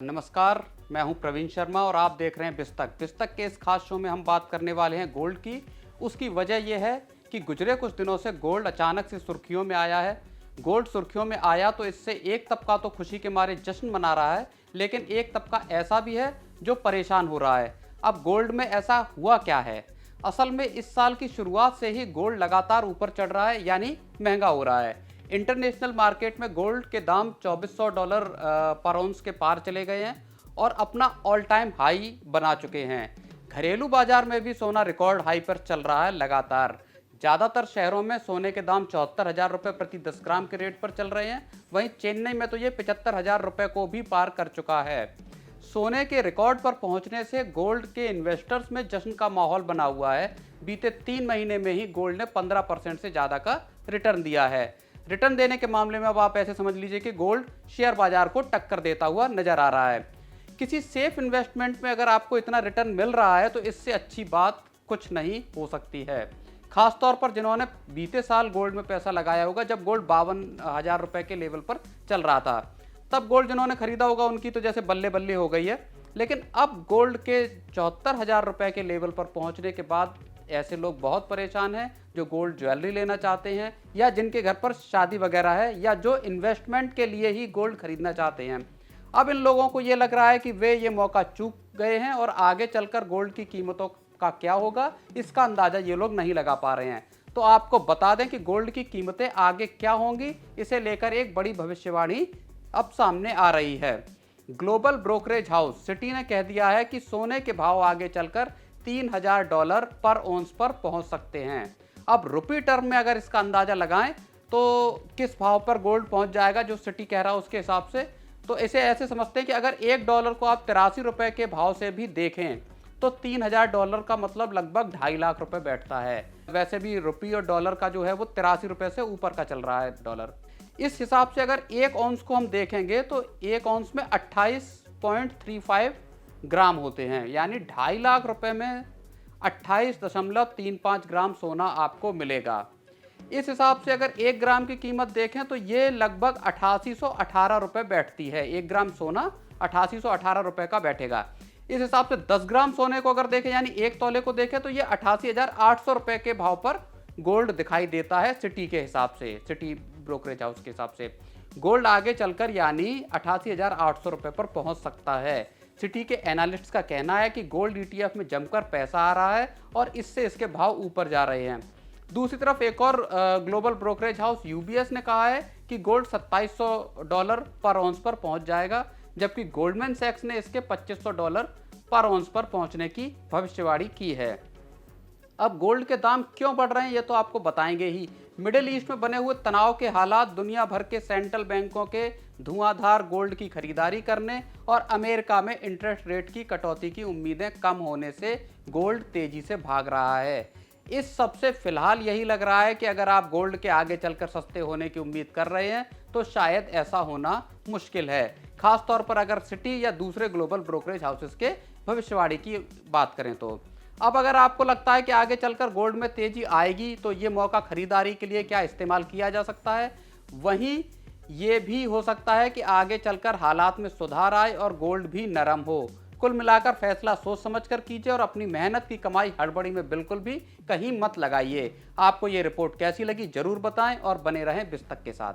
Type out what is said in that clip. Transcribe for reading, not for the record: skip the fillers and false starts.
नमस्कार, मैं हूं प्रवीण शर्मा और आप देख रहे हैं बिस्तक के इस खास शो में हम बात करने वाले हैं गोल्ड की। उसकी वजह यह है कि गुजरे कुछ दिनों से गोल्ड अचानक से सुर्खियों में आया है। गोल्ड सुर्खियों में आया तो इससे एक तबका तो खुशी के मारे जश्न मना रहा है, लेकिन एक तबका ऐसा भी है जो परेशान हो रहा है। अब गोल्ड में ऐसा हुआ क्या है? असल में इस साल की शुरुआत से ही गोल्ड लगातार ऊपर चढ़ रहा है, यानी महंगा हो रहा है। इंटरनेशनल मार्केट में गोल्ड के दाम $2400 पर औंस के पार चले गए हैं और अपना ऑल टाइम हाई बना चुके हैं। घरेलू बाजार में भी सोना रिकॉर्ड हाई पर चल रहा है लगातार। ज़्यादातर शहरों में सोने के दाम 74,000 रुपये प्रति 10 ग्राम के रेट पर चल रहे हैं। वहीं चेन्नई में तो ये 75,000 रुपये को भी पार कर चुका है। सोने के रिकॉर्ड पर पहुंचने से गोल्ड के इन्वेस्टर्स में जश्न का माहौल बना हुआ है। बीते 3 महीने में ही गोल्ड ने 15% से ज़्यादा का रिटर्न दिया है। रिटर्न देने के मामले में अब आप ऐसे समझ लीजिए कि गोल्ड शेयर बाजार को टक्कर देता हुआ नजर आ रहा है। किसी सेफ इन्वेस्टमेंट में अगर आपको इतना रिटर्न मिल रहा है तो इससे अच्छी बात कुछ नहीं हो सकती है। खास तौर पर जिन्होंने बीते साल गोल्ड में पैसा लगाया होगा, जब गोल्ड 52,000 रुपए के लेवल पर चल रहा था, तब गोल्ड जिन्होंने खरीदा होगा उनकी तो जैसे बल्ले बल्ले हो गई है। लेकिन अब गोल्ड के 74,000 रुपए के लेवल पर पहुंचने के बाद ऐसे लोग बहुत परेशान हैं जो गोल्ड ज्वेलरी लेना चाहते हैं या जिनके घर पर शादी वगैरह है या जो इन्वेस्टमेंट के लिए ही गोल्ड खरीदना चाहते हैं। अब इन लोगों को ये लग रहा है कि वे ये मौका चूक गए हैं और आगे चलकर गोल्ड की कीमतों का क्या होगा, इसका अंदाजा ये लोग नहीं लगा पा रहे हैं। तो आपको बता दें कि गोल्ड की कीमतें आगे क्या होंगी, इसे लेकर एक बड़ी भविष्यवाणी अब सामने आ रही है। ग्लोबल ब्रोकरेज हाउस सिटी ने कह दिया है कि सोने के भाव आगे चलकर $3,000 पर औंस पर पहुंच सकते हैं। अब रुपी टर्म में अगर इसका अंदाजा लगाएं तो किस भाव पर गोल्ड पहुंच जाएगा जो सिटी कह रहा है उसके हिसाब से, तो इसे ऐसे समझते हैं कि अगर $1 को आप 83 रुपए के भाव से भी देखें तो $3,000 का मतलब लगभग 2.5 लाख रुपए बैठता है। वैसे भी रुपये और डॉलर का जो है वो 83 रुपए से ऊपर का चल रहा है डॉलर। इस हिसाब से अगर एक औंस को हम देखेंगे तो एक औंस में 28.35 ग्राम होते हैं, यानी 2.5 लाख रुपए में 28.35 ग्राम सोना आपको मिलेगा। इस हिसाब से अगर 1 ग्राम की कीमत देखें तो ये लगभग 8818 रुपए बैठती है। 1 ग्राम सोना 8818 रुपए का बैठेगा। इस हिसाब से 10 ग्राम सोने को अगर देखें, यानी 1 तोले को देखें, तो ये 88,800 रुपए के भाव पर गोल्ड दिखाई देता है सिटी के हिसाब से, सिटी ब्रोकरेज हाउस के हिसाब से। गोल्ड आगे चलकर यानी 88,800 रुपए पर पहुंच सकता है। सिटी के एनालिस्ट्स का कहना है कि गोल्ड ईटीएफ में जमकर पैसा आ रहा है और इससे इसके भाव ऊपर जा रहे हैं। दूसरी तरफ एक और ग्लोबल ब्रोकरेज हाउस यूबीएस ने कहा है कि गोल्ड $2700 पर औंस पर पहुंच जाएगा, जबकि गोल्डमैन सैक्स ने इसके $2500 पर औंस पर पहुंचने की भविष्यवाणी की है। अब गोल्ड के दाम क्यों बढ़ रहे हैं ये तो आपको बताएंगे ही। मिडिल ईस्ट में बने हुए तनाव के हालात, दुनिया भर के सेंट्रल बैंकों के धुआंधार गोल्ड की खरीदारी करने और अमेरिका में इंटरेस्ट रेट की कटौती की उम्मीदें कम होने से गोल्ड तेजी से भाग रहा है। इस सब से फिलहाल यही लग रहा है कि अगर आप गोल्ड के आगे चलकर सस्ते होने की उम्मीद कर रहे हैं तो शायद ऐसा होना मुश्किल है, खास तौर पर अगर सिटी या दूसरे ग्लोबल ब्रोकरेज हाउसेस के भविष्यवाणी की बात करें तो। अब अगर आपको लगता है कि आगे चलकर गोल्ड में तेजी आएगी तो ये मौका खरीदारी के लिए क्या इस्तेमाल किया जा सकता है। वहीं ये भी हो सकता है कि आगे चलकर हालात में सुधार आए और गोल्ड भी नरम हो। कुल मिलाकर फैसला सोच समझकर कीजिए और अपनी मेहनत की कमाई हड़बड़ी में बिल्कुल भी कहीं मत लगाइए। आपको ये रिपोर्ट कैसी लगी जरूर बताएं और बने रहें बिस्तक के साथ।